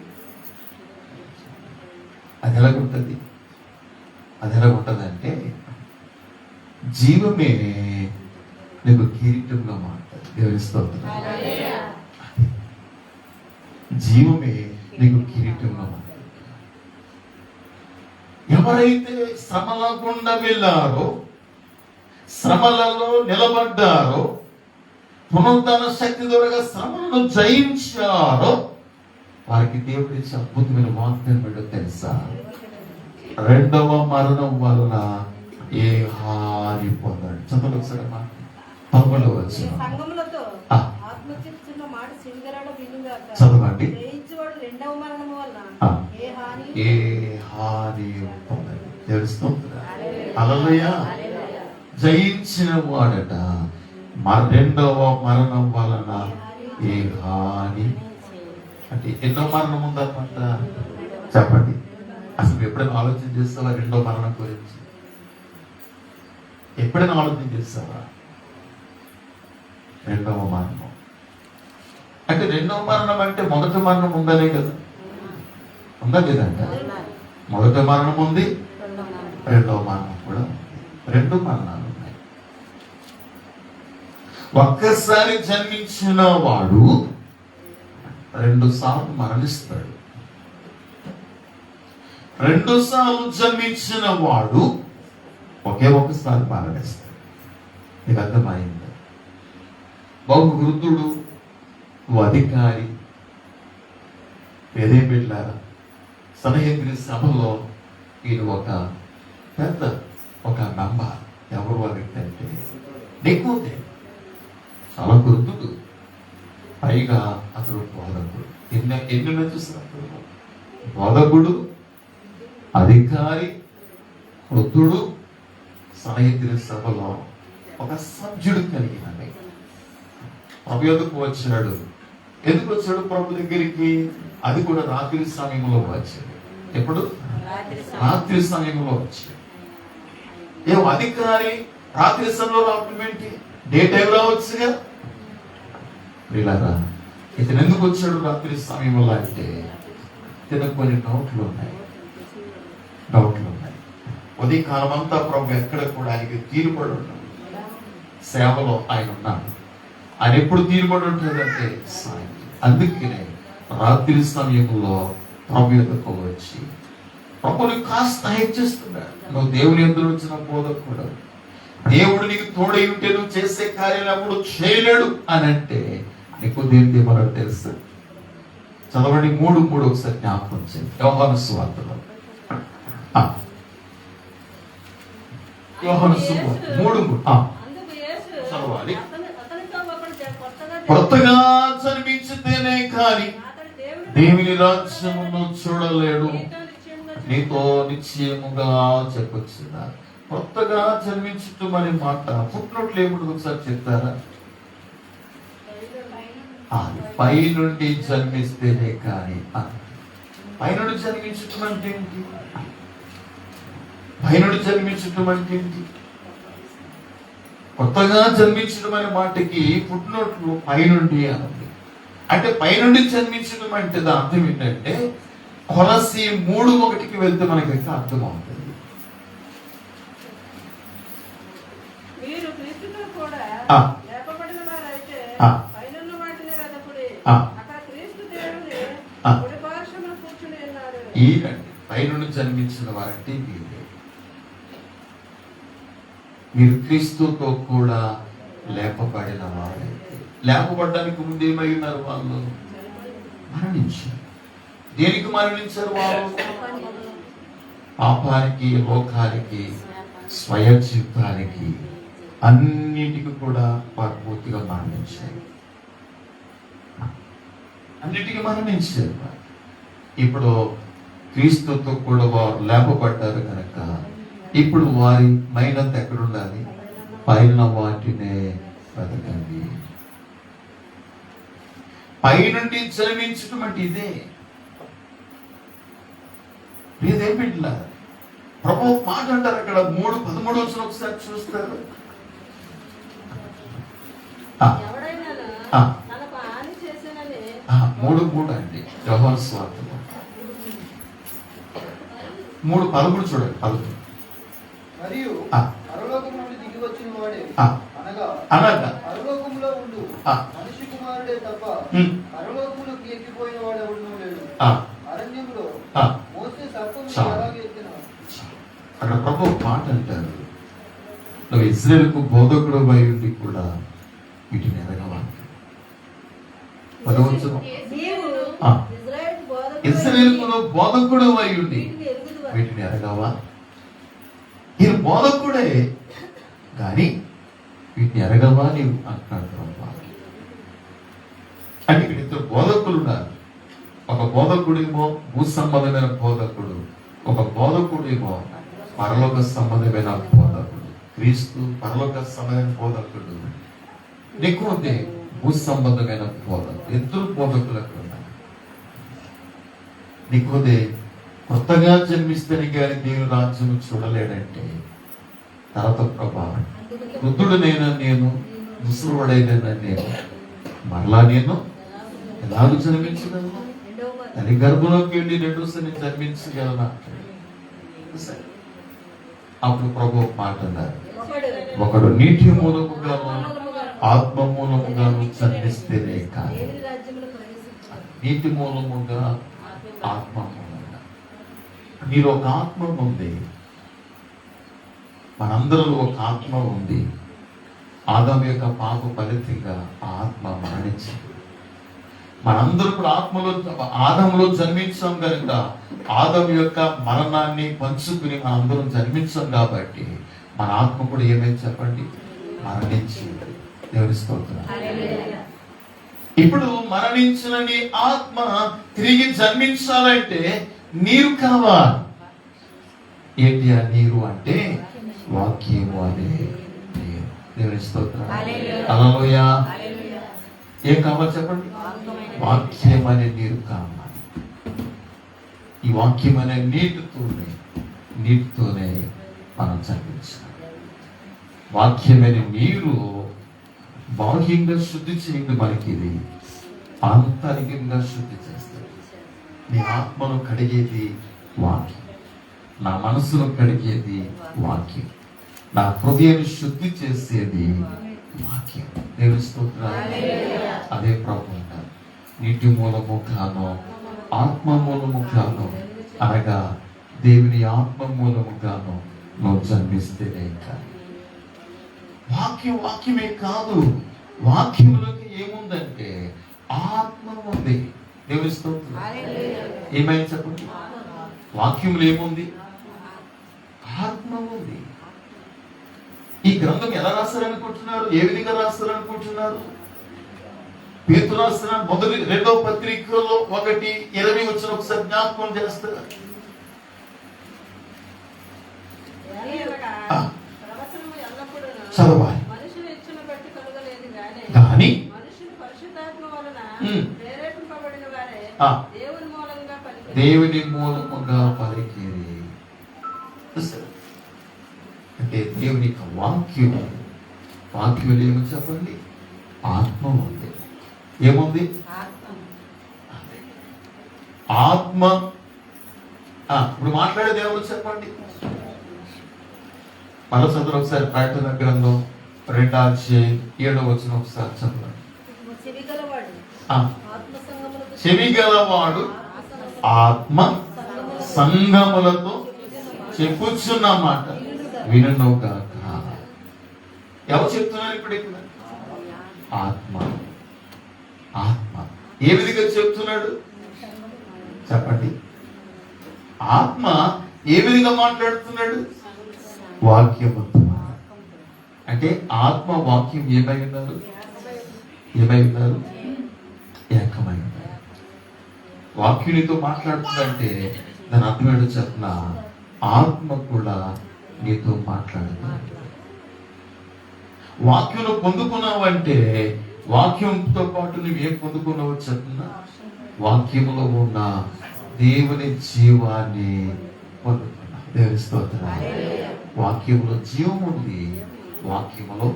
అది ఎలాగుంటుంది? జీవమే నీకు కిరీటంగా మారుతుంది. దేవుని స్తోత్రం. జీవమే నీకు కిరీటంగా మారుతుంది. ఎవరైతే శ్రమల గుండా వెళ్ళారో, శ్రమలలో నిలబడ్డారో, పునరుద్ధరణ శక్తి ద్వారా శ్రమలను జయించారో, వారికి దేవుడి ఇచ్చే అద్భుతమైన వాగ్దానం తెలుసా? 2వ మరణం వలన ఏ హాని పొందాడు. చదువు ఒకసారి 11వ వచనం చదవండి. ఏ హాని పొందాడు. తెలుస్తుందా? హల్లెలూయా. జయించిన వాడట 2వ మరణం వలన ఏ హాని. అంటే ఎన్నో మరణం ఉందన్నమాట. చెప్పండి, అసలు ఎప్పుడైనా ఆలోచన చేస్తావా 2వ మరణం గురించి? ఎప్పుడైనా ఆలోచన చేస్తావా? 2వ మరణం అంటే 2వ మరణం అంటే మొదటి మరణం ఉందనే కదా. ఉందా లేదంట? మొదటి మరణం ఉంది, 2వ మరణం కూడా ఉంది. 2 మరణాలు ఉన్నాయి. ఒక్కసారి జన్మించిన వాడు 2 సార్లు మరణిస్తాడు. 2 సార్లు జన్మించిన వాడు ఒకే ఒకసారి మరణిస్తాడు. నీకు అర్థమైంది. బహు వృద్ధుడు, ఓ అధికారి, ఏదే బిడ్డలారా, సన్హెద్రిన్ సభలో ఈయన ఒక పెద్ద ఒక మెంబర్. ఎవరు ఆ వ్యక్తి అంటే నికోదేము. చాలా వృద్ధుడు, పైగా అతడు బోధకుడు. ఎన్ని చూసినప్పుడు బోధకుడు, అధికారి, వృద్ధుడు, సన్హెద్రిన్ సభలో ఒక సభ్యుడు కలిగిన ప్రభు యొద్దకు వచ్చాడు. ఎందుకు వచ్చాడు ప్రభు దగ్గరికి? అది కూడా రాత్రి సమయంలో వచ్చాడు. ఎప్పుడు? రాత్రి సమయంలో వచ్చాడు. ఏం అధికారి రాత్రి సమయంలో రావడం ఏంటి? Day time రావచ్చుగా. వీళ్ళరా ఇతను ఎందుకు వచ్చాడు రాత్రి సమయంలో అంటే ఇతను కొన్ని డౌట్లు ఉన్నాయి. ఉదయకాలం అంతా ప్రభు ఎక్కడ కూడా ఆయనకి తీరుబడి ఉన్నాడు. సేవలో ఆయన ఉన్నాడు. ఆయన ఎప్పుడు తీరుబడి ఉంటుందంటే సాయంత్రం. అందుకనే రాత్రి సమయంలో ప్రభు యొద్దకు వచ్చి ప్రభుని కాస్త హెచ్చిస్తున్నాడు. నువ్వు దేవుని ఎదురు వచ్చిన బోధకుడు, దేవుడు నీకు తోడై ఉంటే నువ్వు చేసే కార్యాలు అప్పుడు చేయలేడు అని అంటే నీకు దేని మనకు తెలుసు. చదవండి 3:3 ఒకసారి జ్ఞాపకం చేయండి. యోహాను సువార్తలో యోహాను సువార్త 3:3 చదవాలి. కొత్తగా జన్మించితేనే కానీ దేవుని రాజ్యమును చూడలేడు. నీతో నిశ్చయముగా చెప్పొచ్చుదా. కొత్తగా జన్మించటం అనే మాట పుట్టినట్లు ఏమిటి ఒకసారి చెప్తారా? పై నుండి జన్మిస్తేనే కానీ. పైనుండి జన్మించటం అంటే ఏంటి? పైనుండి జన్మించటం అంటే ఏంటి? కొత్తగా జన్మించడం అనే మాటకి పుట్టినట్లు పైనుండి అన్నది. అంటే పైనుండి జన్మించడం అంటే దాని అర్థం ఏంటంటే కొలసి 3:1 వెళ్తే మనకి అర్థం అవుతుంది. ఈనండి పైనుండి జన్మించిన వారంటే మీరు క్రీస్తుతో కూడా లేపబడిన వారైతే. లేపబడడానికి ముందు ఏమై ఉన్నారు? వాళ్ళు మరణించారు. దేనికి మరణించారు? వాళ్ళు పాపానికి, లోకానికి, స్వయ జీవితానికి, అన్నిటికీ కూడా వారు పూర్తిగా మరణించారు. అన్నిటికీ మరణించారు. ఇప్పుడు క్రీస్తుతో కూడా వారు లేపబడ్డారు కనుక ఇప్పుడు వారి మైనంత ఎక్కడుండాలి? పైన వాటినే బ్రతకండి. పైనుండి జన్మించడం అంటే ఇదే. ఇదే బిడ్డల ప్రభు మాట అంటారు అక్కడ 3:13 ఒకసారి చూస్తారు. 3:3 అండి యోహాను సువార్తలో 3:13 చూడండి. 11 మరియు పరలోకము నుండి దిగి వచ్చిన వాడే అనగా పరలోకములో ఉండు మనిషి కుమారుడే తప్ప పరలోకములోకి ఎక్కిపోయిన వాడు ఎవడునూ లేడు. అరణ్యములో మోసే సర్పమును ఎలాగ ఎత్తినాడు. అక్కడ ప్రభు మాట అంటారు, నువ్వు ఇశ్రాయేలుకు బోధకుడు అయి ఉండి కూడా వీటిని ఎరగవా? ఇశ్రాయేలుకు బోధకుడు అయి ఉండి వీటిని ఎరగవా? ఈయన బోధకుడే కానీ వీటిని ఎరగవా నీవు అంటున్నాడు. అంటే ఇక్కడ ఇద్దరు బోధకులు ఉన్నారు. ఒక బోధకుడేమో భూ సంబంధమైన బోధకుడు, ఒక బోధకుడేమో పరలోక సంబంధమైన బోధకుడు. క్రీస్తు పరలోక సంబంధమైన బోధకుడు, నికోదేము భూ సంబంధమైన బోధకుడు. ఇద్దరు బోధకులు అక్కడ ఉన్నారు. నికోదేము కొత్తగా జన్మిస్తేనే కానీ దేవుని రాజ్యం చూడలేడంటే తర్వాత ప్రభావం వృద్ధుడునైనా నేను, ముసలివాడైనా నేను, మరలా నేను ఎలాగ జన్మించగలను? తల్లి గర్భంలోకి వెళ్ళి 2సారి జన్మించగలనా? అప్పుడు ప్రభు మాట అన్నారు, ఒకడు నీటి మూలముగాను ఆత్మ మూలముగాను జన్మిస్తేనే కానీ. నీటి మూలముగా, ఆత్మ మూలంగా. మీరు ఒక ఆత్మ ఉంది, మనందరిలో ఒక ఆత్మ ఉంది. ఆదాము యొక్క పాప ఫలితంగా ఆత్మ మరణించింది. మనందరూ కూడా ఆదాములో జన్మించాం కనుక ఆదాము యొక్క మరణాన్ని పంచుకుని మనందరం జన్మించాం కాబట్టి మన ఆత్మ కూడా ఏమైంది చెప్పండి? మరణించింది. దేవుని స్తోత్రం. ఇప్పుడు మరణించిన నీ ఆత్మ తిరిగి జన్మించాలంటే నీరు కావాలి. ఏంటి ఆ నీరు అంటే వాక్యము అనే నీరు. దేవుని స్తోత్రం. హల్లెలూయా. ఏం కావాలి చెప్పండి? వాక్యం అనే నీరు కావాలి. ఈ వాక్యం అనే నీటితోనే మనం జన్మించాలి. వాక్యమైన నీరు బాహ్యంగా శుద్ధి చేయదు, మనకి ఇది ఆంతరికంగా శుద్ధి చేస్తుంది. నీ ఆత్మను కడిగేది వాక్యం, నా మనసును కడిగేది వాక్యం, నా హృదయాన్ని శుద్ధి చేసేది వాక్యం. దేవుని స్తోత్రం. అదే ప్రభు అంటారు, నీటి మూలము గాను ఆత్మ మూలము గాను, అనగా దేవుని ఆత్మ మూలము గాను నువ్వు జన్మిస్తేనే కానీ. వాక్యమే కాదు, వాక్యంలోకి ఏముందంటే ఆత్మ ఉంది. దేవుని స్తోత్రం. ఏమైంది చెప్పండి? వాక్యంలో ఏముంది? ఆత్మ ఉంది. ఈ గ్రంథం ఎలా రాస్తారనుకుంటున్నారు? ఏ విధంగా రాస్తారనుకుంటున్నారు? పేతురు రాసిన మొదటి 2వ పత్రికలో 1:20 వచ్చిన ఒకసారి జ్ఞాపకం చేస్తారు. చదవాలి. కానీ దేవుని మూలముగా పలికేది అంటే దేవుని యొక్క వాక్యం ఏమో చెప్పండి? ఆత్మ ఉంది. ఏముంది? ఆత్మ. ఇప్పుడు మాట్లాడేది ఎవరు చెప్పండి? మరో చదువు ఒకసారి. ప్రకటన గ్రంథం 2:7 ఒకసారి చదవండి. చెవిగలవాడు ఆత్మ సంగములతో చెప్పుచున్న మాట వినుగాక. ఎవరు చెప్తున్నారు ఇప్పుడు ఇక్కడ? ఆత్మ. ఏ విధంగా చెప్తున్నాడు చెప్పండి? ఆత్మ ఏ విధంగా మాట్లాడుతున్నాడు? వాక్యం అంటే ఆత్మ వాక్యం ఏమై ఉన్నారు? ఏకమై ఉన్నారు. వాక్యునితో మాట్లాడుతుందంటే దాని అర్థం ఏంటో చెప్పిన, ఆత్మ కూడా నీతో మాట్లాడుతుంది. వాక్యం పొందుకున్నావంటే వాక్యంతో పాటు నువ్వు ఏం పొందుకున్నావో చెప్తున్నా, వాక్యంలో ఉన్న దేవుని జీవాన్ని పొందుకున్నా. దేవుని స్తోత్రం. వాక్యంలో జీవం ఉంది, వాక్యంలో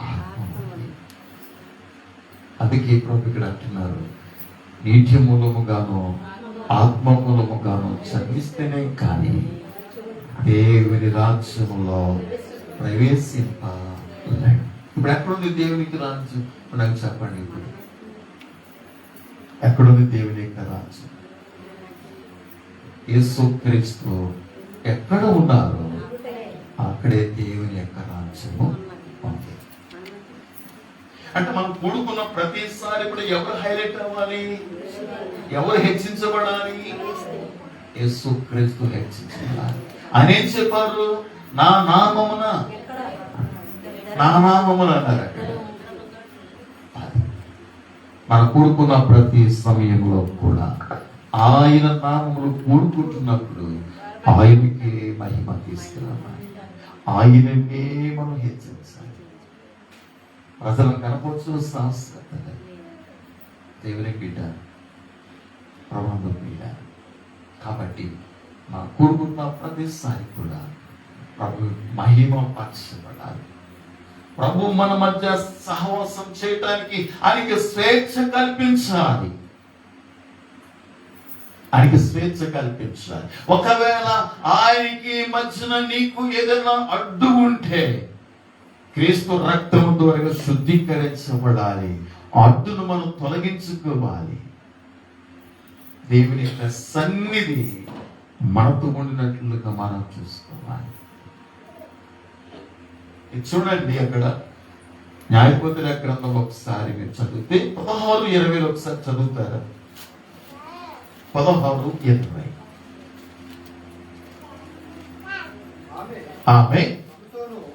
ఆత్మ ఉంది. అందుకే ప్రభు ఇక్కడ అంటున్నారు, నీటి మూలముగాను ఆత్మ మూలముగాను జన్మిస్తేనే కానీ దేవుని రాజ్యంలో ప్రవేశింపలేడు. ఇప్పుడు ఎక్కడుంది దేవునికి రాజ్యం? నాకు చెప్పండి. ఇప్పుడు ఎక్కడుంది దేవుని యొక్క రాజ్యం? యేసుక్రీస్తు ఎక్కడ ఉన్నారో అక్కడే దేవుని యొక్క రాజ్యము ఉంది. అంటే మనం కూడుకున్న ప్రతిసారి కూడా ఎవరు హైలైట్ అవ్వాలి? ఎవరు హెచ్చించబడాలి? యేసుక్రీస్తు హెచ్చించబడాలి. అనేం చెప్పారు? నా నామమున అన్నారు. అక్కడ మనం కూడుకున్న ప్రతి సమయంలో కూడా ఆయన నామములు కూడుకుంటున్నప్పుడు ఆయనకే మహిమ తీసుకురావాలి, ఆయననే మనం హెచ్చించాలి. ప్రజలను కనపరచు శాస్త్రత దేవుని బిడ్డ, ప్రబంధం బిడ్డ. కాబట్టి మనం కూడుకున్న ప్రతిసారి కూడా ప్రభు మహిమ పరచబడాలి. ప్రభు మన మధ్య సహవాసం చేయటానికి ఆయనకి స్వేచ్ఛ కల్పించాలి. ఒకవేళ ఆయనకి మధ్యన నీకు ఏదైనా అడ్డు ఉంటే క్రీస్తు రక్తం ద్వారా శుద్ధీకరించబడాలి. అడ్డును మనం తొలగించుకోవాలి. దేవుని యొక్క సన్నిధి మనతో ఉండినట్లుగా మనం చూసుకోవాలి. చూడండి, అక్కడ న్యాయపతుల గ్రంథం ఒకసారి మీరు చదివితే 16:20 ఒకసారి చదువుతారా? 16:20. ఆమె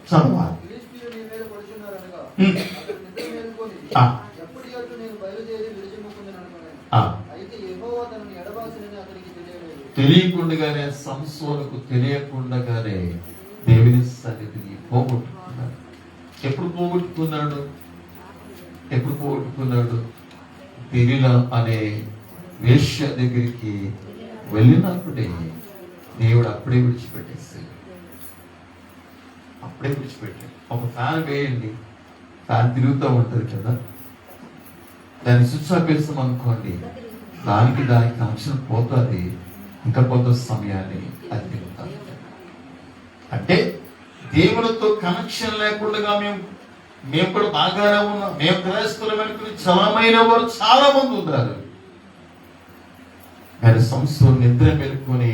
చదవాలి. ఫిలిష్తీయులు నీ మీద పడుచున్నారనగా, ఉమ్. అతడు నిద్ర మేలుకొని, ఆ. ఎప్పటి యందు నేను బయలుదేరి విడిచిముకుందును అనుకొనెను. ఆ. అయితే యెహోవా తనని ఎడబాసినని అతనికి తెలియలేదు. తెలియకుండానే సంసోనుకు తెలియకుండానే దేవుని సన్నిధిని పోగొట్టుకున్నాడు. ఎప్పుడు పోగొట్టుకున్నాడు? తెలిల అనే వేశ్య దగ్గరికి వెళ్ళినప్పుడే దేవుడు అప్పుడే విడిచిపెట్టేసాడు. ఒక ఫ్యాన్ వేయండి, ఫ్యాన్ తిరుగుతూ ఉంటుంది కదా, దాన్ని స్విచ్ ఆఫ్ వేస్తాం అనుకోండి, దానికి కనెక్షన్ పోతుంది, ఇంకా కొంత సమయాన్ని అది తిరుగుతాం. అంటే దేవునితో కనెక్షన్ లేకుండా మేము కూడా బాగానే ఉన్నాం, మేము క్రైస్తవుల వెనుక చలమైన వారు చాలా మంది ఉన్నారు. కానీ సంస్థలు నిద్ర మేలుకొని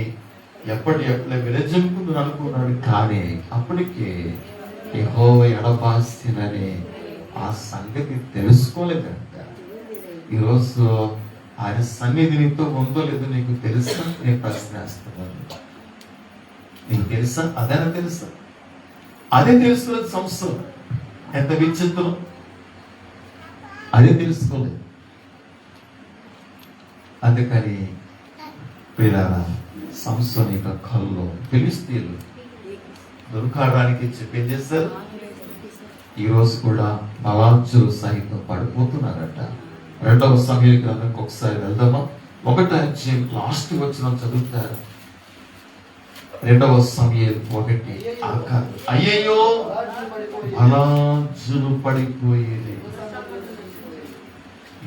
ఎప్పుడే విరజింపును అనుకున్నాడు. కానీ అప్పటికే యెహోవా ఎడబాసినని ఆ సంగతి తెలుసుకోలేదంట. ఈరోజు ఆయన సన్నిధి నీతో ఉందో లేదో నీకు తెలుసా? నేను ప్రశ్నిస్తున్నాను. నీకు తెలుసా? తెలుసా? అదే తెలుసుకోలేదు సంస్థ. ఎంత విచిత్రం! అదే తెలుసుకోలేదు. అందుకని పిల్లరా, సంసోను యొక్క కళ్ళు ఫిలిష్తీయులు దొరకడానికి ఏం చేస్తారు? ఈరోజు కూడా బలార్జులు సైతం పడిపోతున్నారట. 2వ సమూయేలు గ్రంథంకి ఒకసారి వెళ్దామా? 1వ అధ్యాయం లాస్ట్ వచనం చదువుతారు. 2వ సమూయేలు 1. అయ్యయ్యో, బలార్జులు పడిపోయేది,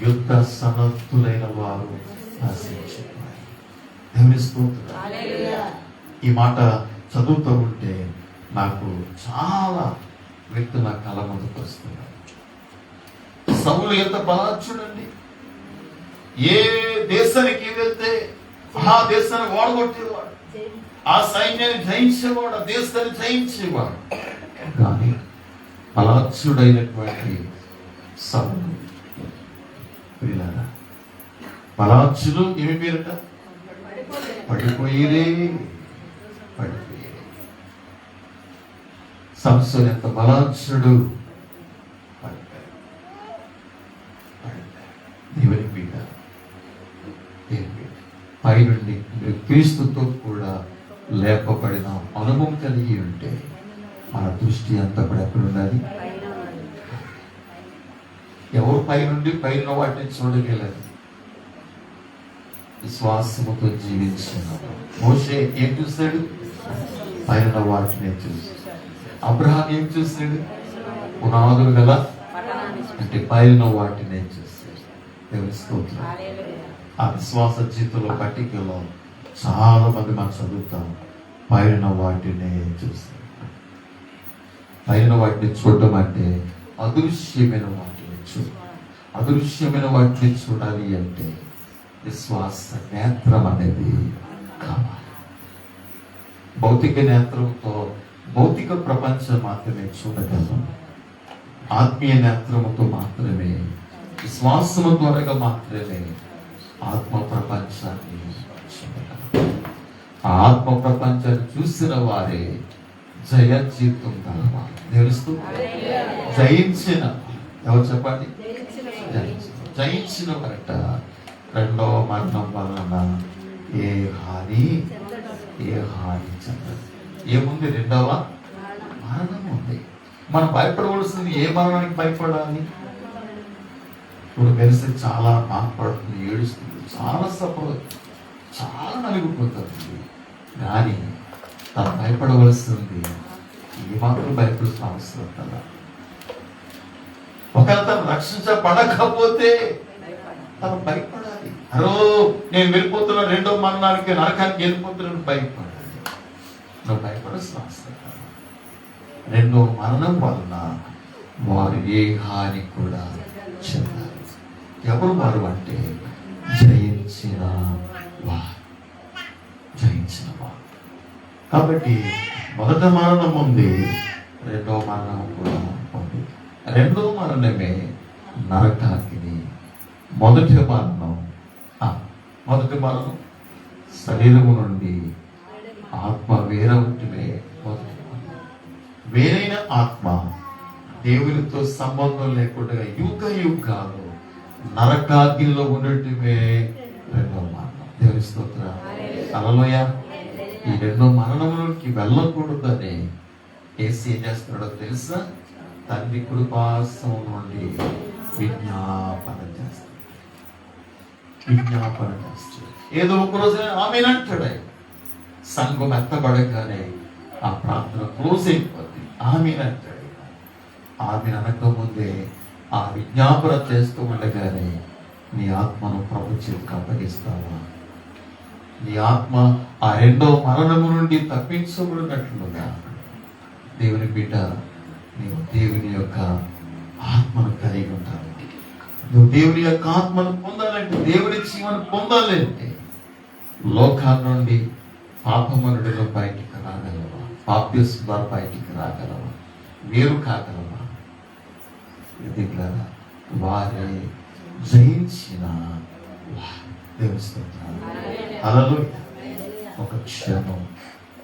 యుద్ధ సన్నద్ధులైన వారు నశించిపోయారు. దేవుని స్తోత్రం. ఈ మాట చదువుతూ ఉంటే నాకు చాలా వ్యక్తులు నా కళ్ళ ముందుకు వస్తున్నారు. సౌలు ఎంత బలార్జుడండి! ఏ దేశానికి వెళ్తే ఆ దేశాన్ని ఓడగొట్టేవాడు, ఆ సైన్యాన్ని జయించేవాడు, ఆ దేశాన్ని జయించేవాడు. కానీ బలార్జుడైనటువంటి సౌలు, బలార్జులు ఏమి పేరట? పడిపోయిరే. సంసోను ఎంత బలార్జుడు! దేవుని బిడ్డ, పైనుండి మీరు క్రీస్తుతో కూడా లేపబడిన అనుభవం కలిగి ఉంటే మన దృష్టి అంతా కూడా ఎక్కడ ఉండాలి? ఎవరు పైన వాటిని చూడగలరు? విశ్వాసముతో జీవించిన మోషే ఏం చూశాడు? పైన వాటిని చూసి. అబ్రహాం ఏం చూశాడు? పునాదులు గల అంటే పైన వాటిని చూశాడు. దేవుని స్తోత్రం. ఆ విశ్వాస జీవితంలో పట్టికలో చాలా మంది మనం చదువుతాం, పైన వాటిని చూశాడు. పైన వాటిని చూడటం అంటే అదృశ్యమైన వాటిని అదృశ్యమైన వాటిని చూడాలి అంటే విశ్వాస నేత్రం అనేది కావాలి. భౌతిక నేత్రంతో భౌతిక ప్రపంచం మాత్రమే చూడగలం. ఆత్మీయ నేత్రముతో మాత్రమే, విశ్వాసము ద్వారా మాత్రమే ఆత్మ ప్రపంచాన్ని చూడగలం. ఆ ఆత్మ ప్రపంచాన్ని చూసిన వారే జయ జీవితం కలవాలి. తెలుస్తూ జయించిన ఎవరు చెప్పండి? జయించిన వారట రెండవ మరణం వలన ఏ హాని చెందదు. ఏముంది? రెండవ మరణం ఉంది. మనం భయపడవలసింది ఏ మరణానికి భయపడాలి? ఇప్పుడు కలిసి చాలా మాట్లాడుతుంది, ఏడుస్తుంది, చాలా సఫలం, చాలా నలిగిపోతుంది. కానీ తను భయపడవలసింది ఏ మాత్రం భయపడాల్సిన అవసరం కదా. ఒకవేళ తను రక్షించబడకపోతే తను భయపడాలి. నేను వెళ్ళిపోతున్నా రెండో మరణానికి, నరకానికి వెళ్ళిపోతున్నాను, భయపడాలి. నువ్వు భయపడాల్సిన అవసరం కదా. రెండో మరణం వలన వారు ఏ హాని కూడా చెందారు. ఎవరు వారు అంటే జయించిన వారు. కాబట్టి మొదట మరణం ఉంది, రెండో మరణం కూడా ఉంది. రెండో మరణమే నరకాగ్ని. మొదటి మరణం శరీరము నుండి ఆత్మ వేరవుటమే మొదటి మరణం. వేరైన ఆత్మ దేవునితో సంబంధం లేకుండా యుగ యుగాలు నరకాగ్నిలో ఉండటమే రెండో మరణం. దేవుని స్తోత్రం. హల్లెలూయా. ఈ రెండో మరణంలోకి వెళ్ళకూడదని యేసు ఏం చేస్తున్నాడో తెలుసా? తండ్రి కృపాసనం నుండి విజ్ఞాపన చేస్తాడు. ఏదో ఒక రోజు ఆమెనంటాడు. సంఘం ఎత్తబడగానే ఆ ప్రార్థన క్లోజ్ అయిపోద్ది. ఆమెనంటాడు. ఆమె అనకముందే ఆ విజ్ఞాపన చేస్తూ ఉండగానే నీ ఆత్మను ప్రభు చేతికి అప్పగిస్తావా? నీ ఆత్మ ఆ రెండో మరణము నుండి తప్పించబడినట్లుగా దేవుని బిడ్డ, నీవు దేవుని యొక్క ఆత్మను కలిగి ఉంటావు. నువ్వు దేవుని యొక్క ఆత్మను పొందాలంటే, దేవుని జీవనం పొందాలంటే లోకాల నుండి పాపమనుడిలో బయటికి రాగలవా? పాప్యస్ ద్వారా బయటికి రాగలవా? వేరు కాగలవా? ఎదిగలరా? వారే జయించిన దేవుని స్తోత్రం. హల్లెలూయా. ఒక క్షణం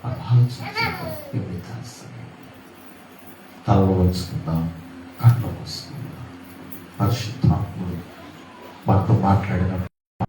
ఆలోచించుకుందాం. దేవుని కాస్త తలలో వచ్చుకుందాం, కళ్ళు వస్తుందాం. పరిశుద్ధాత్ముడు మనతో మాట్లాడిన